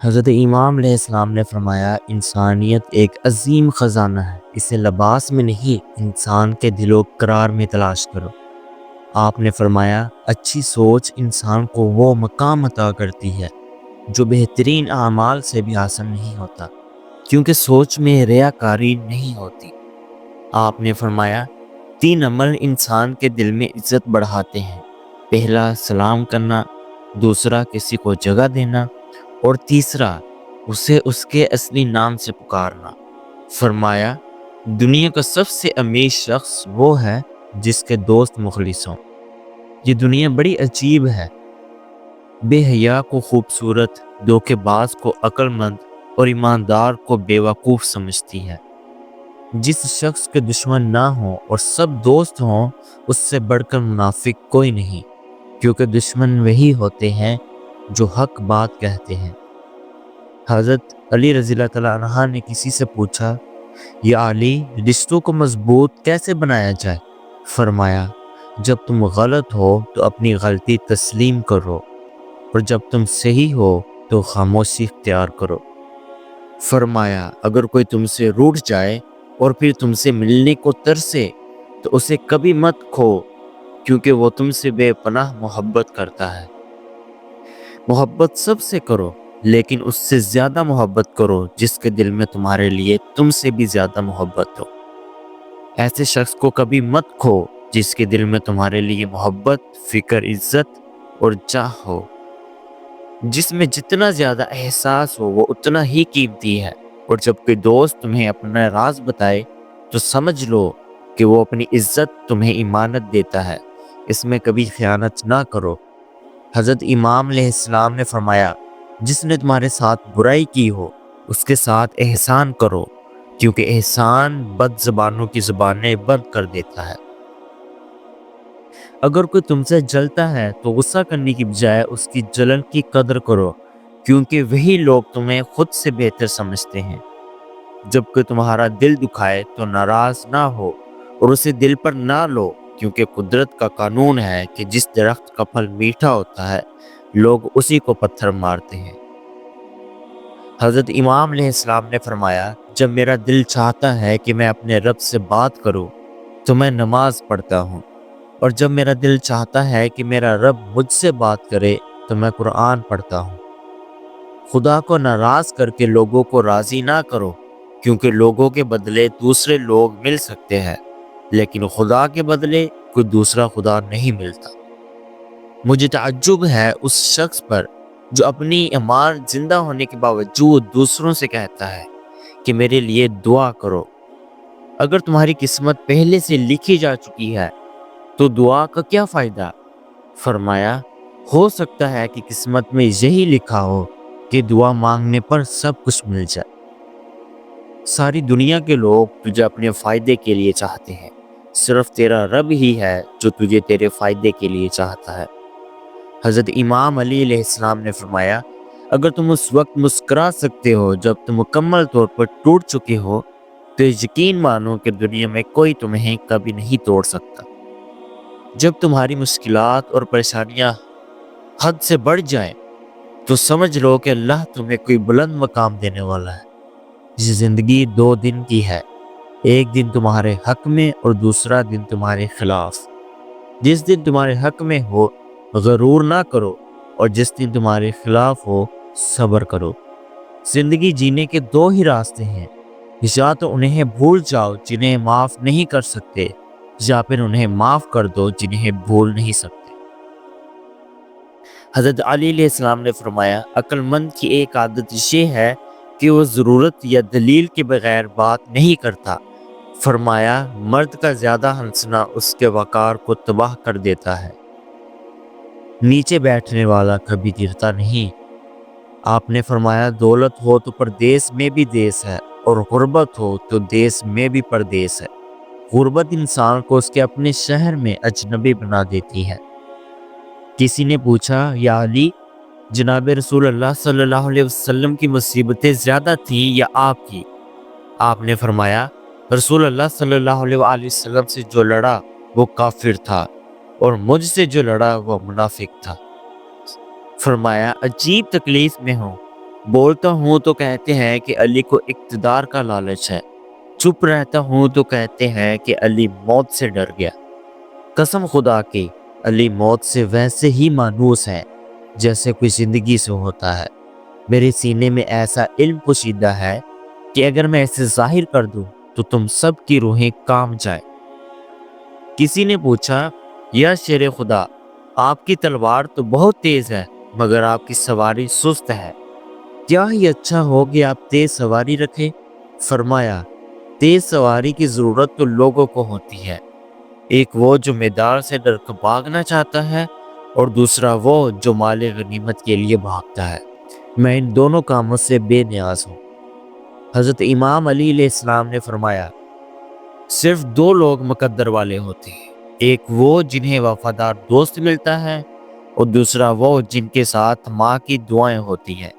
حضرت امام علیہ السلام نے فرمایا، انسانیت ایک عظیم خزانہ ہے، اسے لباس میں نہیں انسان کے دل و قرار میں تلاش کرو۔ آپ نے فرمایا، اچھی سوچ انسان کو وہ مقام عطا کرتی ہے جو بہترین اعمال سے بھی حاصل نہیں ہوتا، کیونکہ سوچ میں ریاکاری نہیں ہوتی۔ آپ نے فرمایا، 3 عمل انسان کے دل میں عزت بڑھاتے ہیں: پہلا سلام کرنا، دوسرا کسی کو جگہ دینا، اور تیسرا اسے اس کے اصلی نام سے پکارنا۔ فرمایا، دنیا کا سب سے امیر شخص وہ ہے جس کے دوست مخلص ہوں۔ یہ دنیا بڑی عجیب ہے، بے حیا کو خوبصورت، دھوکے باز کو عقل مند اور ایماندار کو بے وقوف سمجھتی ہے۔ جس شخص کے دشمن نہ ہوں اور سب دوست ہوں، اس سے بڑھ کر منافق کوئی نہیں، کیونکہ دشمن وہی ہوتے ہیں جو حق بات کہتے ہیں۔ حضرت علی رضی اللہ تعالیٰ عنہ نے کسی سے پوچھا، یا علی، رشتوں کو مضبوط کیسے بنایا جائے؟ فرمایا، جب تم غلط ہو تو اپنی غلطی تسلیم کرو، اور جب تم صحیح ہو تو خاموشی اختیار کرو۔ فرمایا، اگر کوئی تم سے روٹھ جائے اور پھر تم سے ملنے کو ترسے تو اسے کبھی مت کھو، کیونکہ وہ تم سے بے پناہ محبت کرتا ہے۔ محبت سب سے کرو، لیکن اس سے زیادہ محبت کرو جس کے دل میں تمہارے لیے تم سے بھی زیادہ محبت ہو۔ ایسے شخص کو کبھی مت کھو جس کے دل میں تمہارے لیے محبت، فکر، عزت اور چاہ ہو۔ جس میں جتنا زیادہ احساس ہو وہ اتنا ہی قیمتی ہے، اور جب کوئی دوست تمہیں اپنا راز بتائے تو سمجھ لو کہ وہ اپنی عزت تمہیں امانت دیتا ہے، اس میں کبھی خیانت نہ کرو۔ حضرت امام علیہ السلام نے فرمایا، جس نے تمہارے ساتھ برائی کی ہو اس کے ساتھ احسان کرو، کیونکہ احسان بد زبانوں کی زبانیں بند کر دیتا ہے۔ اگر کوئی تم سے جلتا ہے تو غصہ کرنے کی بجائے اس کی جلن کی قدر کرو، کیونکہ وہی لوگ تمہیں خود سے بہتر سمجھتے ہیں۔ جب کوئی تمہارا دل دکھائے تو ناراض نہ ہو اور اسے دل پر نہ لو، کیونکہ قدرت کا قانون ہے کہ جس درخت کا پھل میٹھا ہوتا ہے لوگ اسی کو پتھر مارتے ہیں۔ حضرت امام علیہ السلام نے فرمایا، جب میرا دل چاہتا ہے کہ میں اپنے رب سے بات کروں تو میں نماز پڑھتا ہوں، اور جب میرا دل چاہتا ہے کہ میرا رب مجھ سے بات کرے تو میں قرآن پڑھتا ہوں۔ خدا کو ناراض کر کے لوگوں کو راضی نہ کرو، کیونکہ لوگوں کے بدلے دوسرے لوگ مل سکتے ہیں، لیکن خدا کے بدلے کوئی دوسرا خدا نہیں ملتا۔ مجھے تعجب ہے اس شخص پر جو اپنی ایمان زندہ ہونے کے باوجود دوسروں سے کہتا ہے کہ میرے لیے دعا کرو۔ اگر تمہاری قسمت پہلے سے لکھی جا چکی ہے تو دعا کا کیا فائدہ؟ فرمایا، ہو سکتا ہے کہ قسمت میں یہی لکھا ہو کہ دعا مانگنے پر سب کچھ مل جائے۔ ساری دنیا کے لوگ تجھے اپنے فائدے کے لیے چاہتے ہیں، صرف تیرا رب ہی ہے جو تجھے تیرے فائدے کے لیے چاہتا ہے۔ حضرت امام علی علیہ السلام نے فرمایا، اگر تم اس وقت مسکرا سکتے ہو جب تم مکمل طور پر ٹوٹ چکے ہو تو یقین مانو کہ دنیا میں کوئی تمہیں کبھی نہیں توڑ سکتا۔ جب تمہاری مشکلات اور پریشانیاں حد سے بڑھ جائیں تو سمجھ لو کہ اللہ تمہیں کوئی بلند مقام دینے والا ہے۔ یہ زندگی 2 دن کی ہے، ایک دن تمہارے حق میں اور دوسرا دن تمہارے خلاف۔ جس دن تمہارے حق میں ہو غرور نہ کرو، اور جس دن تمہارے خلاف ہو صبر کرو۔ زندگی جینے کے 2 ہی راستے ہیں، یا تو انہیں بھول جاؤ جنہیں معاف نہیں کر سکتے، یا پھر انہیں معاف کر دو جنہیں بھول نہیں سکتے۔ حضرت علی علیہ السلام نے فرمایا، عقل مند کی ایک عادت یہ ہے کہ وہ ضرورت یا دلیل کے بغیر بات نہیں کرتا۔ فرمایا، مرد کا زیادہ ہنسنا اس کے وقار کو تباہ کر دیتا ہے۔ نیچے بیٹھنے والا کبھی گرتا نہیں۔ آپ نے فرمایا، دولت ہو تو پردیس میں بھی دیس ہے، اور غربت ہو تو دیس میں بھی پردیس ہے۔ غربت انسان کو اس کے اپنے شہر میں اجنبی بنا دیتی ہے۔ کسی نے پوچھا، یا علی، جناب رسول اللہ صلی اللہ علیہ وسلم کی مصیبتیں زیادہ تھیں یا آپ کی؟ آپ نے فرمایا، رسول اللہ صلی اللہ علیہ وآلہ وسلم سے جو لڑا وہ کافر تھا، اور مجھ سے جو لڑا وہ منافق تھا۔ فرمایا، عجیب تکلیف میں ہوں، بولتا ہوں تو کہتے ہیں کہ علی کو اقتدار کا لالچ ہے، چپ رہتا ہوں تو کہتے ہیں کہ علی موت سے ڈر گیا۔ قسم خدا کی، علی موت سے ویسے ہی مانوس ہے جیسے کوئی زندگی سے ہوتا ہے۔ میرے سینے میں ایسا علم پوشیدہ ہے کہ اگر میں اسے ظاہر کر دوں تو تم سب کی روحیں کام جائیں۔ کسی نے پوچھا، یا شیر خدا، آپ کی تلوار تو بہت تیز ہے مگر آپ کی سواری سست ہے، کیا ہی اچھا ہو کہ آپ تیز سواری رکھیں؟ فرمایا، تیز سواری کی ضرورت تو لوگوں کو ہوتی ہے، ایک وہ جو میدان سے ڈر کر بھاگنا چاہتا ہے اور دوسرا وہ جو مال غنیمت کے لیے بھاگتا ہے۔ میں ان دونوں کاموں سے بے نیاز ہوں۔ حضرت امام علی علیہ السلام نے فرمایا، صرف دو لوگ مقدر والے ہوتے ہیں، ایک وہ جنہیں وفادار دوست ملتا ہے اور دوسرا وہ جن کے ساتھ ماں کی دعائیں ہوتی ہیں۔